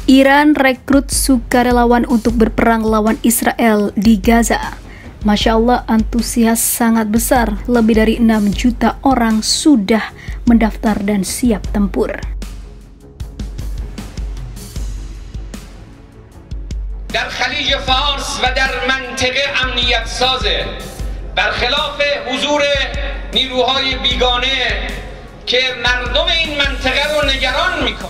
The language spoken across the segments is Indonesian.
Iran rekrut sukarelawan untuk berperang lawan Israel di Gaza. Masya Allah, antusias sangat besar. Lebih dari 6 juta orang sudah mendaftar dan siap tempur. در خلیج فارس و در منطقه امنیت سازه برخلاف حضور نیروهای بیگانه که مردم این منطقه رو نگران میکنه.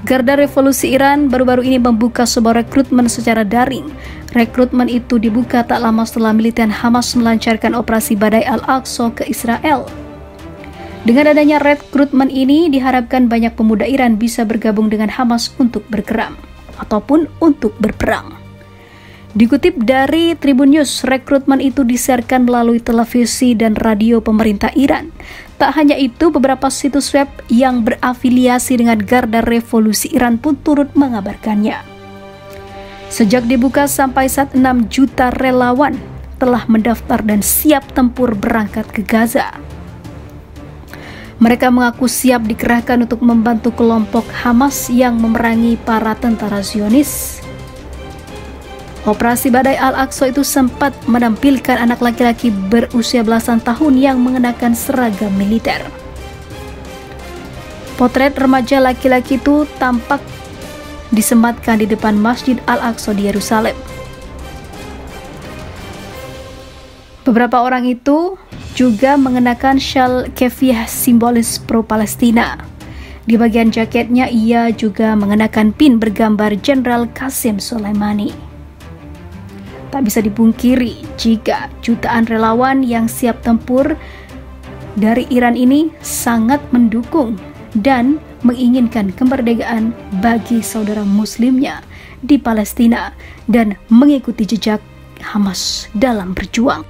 Garda Revolusi Iran baru-baru ini membuka sebuah rekrutmen secara daring. Rekrutmen itu dibuka tak lama setelah militan Hamas melancarkan operasi Badai Al-Aqsa ke Israel. Dengan adanya rekrutmen ini, diharapkan banyak pemuda Iran bisa bergabung dengan Hamas untuk bergerak ataupun untuk berperang. Dikutip dari Tribun News, rekrutmen itu disiarkan melalui televisi dan radio pemerintah Iran. Tak hanya itu, beberapa situs web yang berafiliasi dengan Garda Revolusi Iran pun turut mengabarkannya. Sejak dibuka sampai saat 6 juta relawan telah mendaftar dan siap tempur berangkat ke Gaza. Mereka mengaku siap dikerahkan untuk membantu kelompok Hamas yang memerangi para tentara Zionis. Operasi Badai Al-Aqsa itu sempat menampilkan anak laki-laki berusia belasan tahun yang mengenakan seragam militer. Potret remaja laki-laki itu tampak disematkan di depan Masjid Al-Aqsa di Yerusalem. Beberapa orang itu juga mengenakan syal kefiyah simbolis pro-Palestina. Di bagian jaketnya ia juga mengenakan pin bergambar Jenderal Qasem Soleimani. Tak bisa dipungkiri jika jutaan relawan yang siap tempur dari Iran ini sangat mendukung dan menginginkan kemerdekaan bagi saudara muslimnya di Palestina dan mengikuti jejak Hamas dalam berjuang.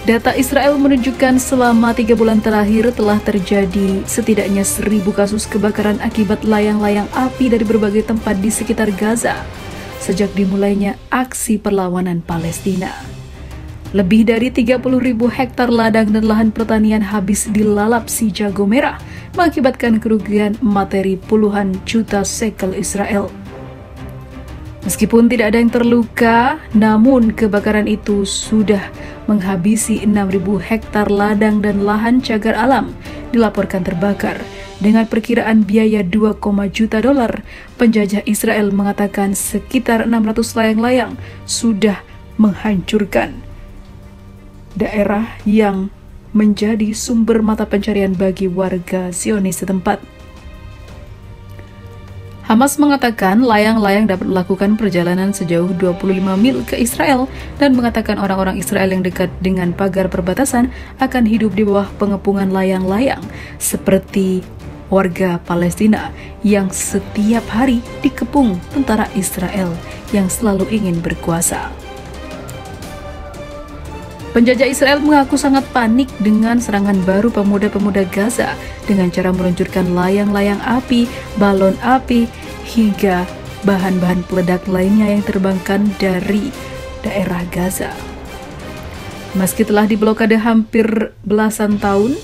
Data Israel menunjukkan selama 3 bulan terakhir telah terjadi setidaknya 1.000 kasus kebakaran akibat layang-layang api dari berbagai tempat di sekitar Gaza sejak dimulainya aksi perlawanan Palestina. Lebih dari 30.000 hektar ladang dan lahan pertanian habis dilalap si jago merah, mengakibatkan kerugian materi puluhan juta shekel Israel. Meskipun tidak ada yang terluka, namun kebakaran itu sudah menghabisi 6.000 hektar ladang dan lahan cagar alam dilaporkan terbakar. Dengan perkiraan biaya 2, juta dolar, penjajah Israel mengatakan sekitar 600 layang-layang sudah menghancurkan daerah yang menjadi sumber mata pencarian bagi warga Zionis setempat. Hamas mengatakan layang-layang dapat melakukan perjalanan sejauh 25 mil ke Israel dan mengatakan orang-orang Israel yang dekat dengan pagar perbatasan akan hidup di bawah pengepungan layang-layang seperti warga Palestina yang setiap hari dikepung tentara Israel yang selalu ingin berkuasa. Penjajah Israel mengaku sangat panik dengan serangan baru pemuda-pemuda Gaza dengan cara meluncurkan layang-layang api, balon api, hingga bahan-bahan peledak lainnya yang terbangkan dari daerah Gaza. Meski telah diblokade hampir belasan tahun,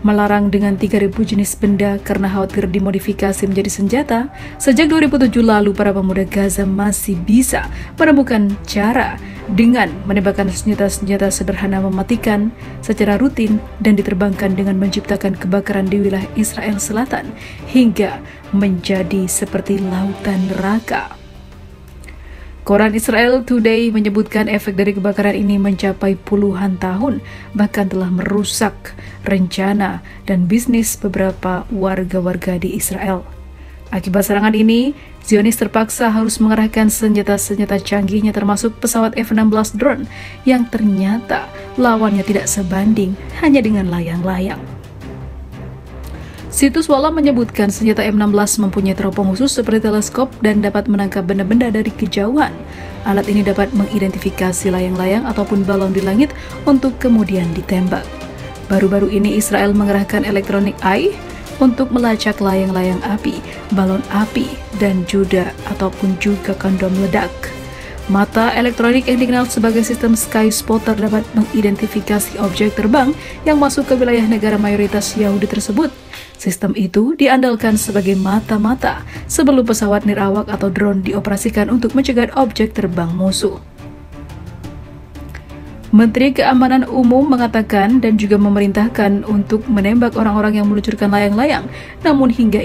melarang dengan 3.000 jenis benda karena khawatir dimodifikasi menjadi senjata, sejak 2007 lalu para pemuda Gaza masih bisa menemukan cara dengan menembakkan senjata-senjata sederhana mematikan secara rutin dan diterbangkan dengan menciptakan kebakaran di wilayah Israel Selatan hingga menjadi seperti lautan neraka. Koran Israel Today menyebutkan efek dari kebakaran ini mencapai puluhan tahun, bahkan telah merusak rencana dan bisnis beberapa warga-warga di Israel. Akibat serangan ini, Zionis terpaksa harus mengerahkan senjata-senjata canggihnya termasuk pesawat F-16 drone yang ternyata lawannya tidak sebanding hanya dengan layang-layang. Situs Walla menyebutkan senjata M16 mempunyai teropong khusus seperti teleskop dan dapat menangkap benda-benda dari kejauhan. Alat ini dapat mengidentifikasi layang-layang ataupun balon di langit untuk kemudian ditembak. Baru-baru ini Israel mengerahkan elektronik eye untuk melacak layang-layang api, balon api, dan juga kondom ledak. Mata elektronik yang dikenal sebagai sistem Sky Spotter dapat mengidentifikasi objek terbang yang masuk ke wilayah negara mayoritas Yahudi tersebut. Sistem itu diandalkan sebagai mata-mata sebelum pesawat nirawak atau drone dioperasikan untuk mencegah objek terbang musuh. Menteri Keamanan Umum mengatakan dan juga memerintahkan untuk menembak orang-orang yang meluncurkan layang-layang, namun hingga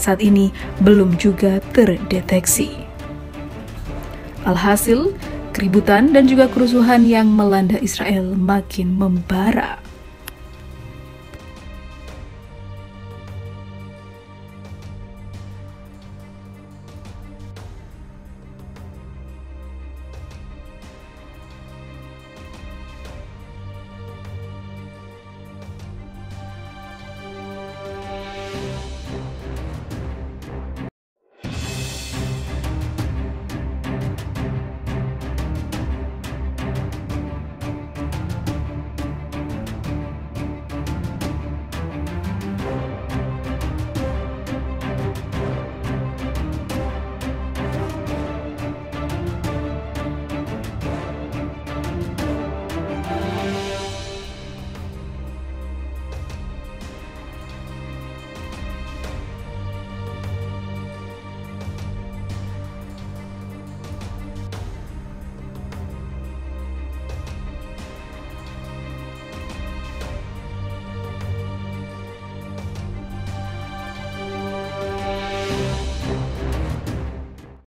saat ini belum juga terdeteksi. Alhasil, keributan dan juga kerusuhan yang melanda Israel makin membara.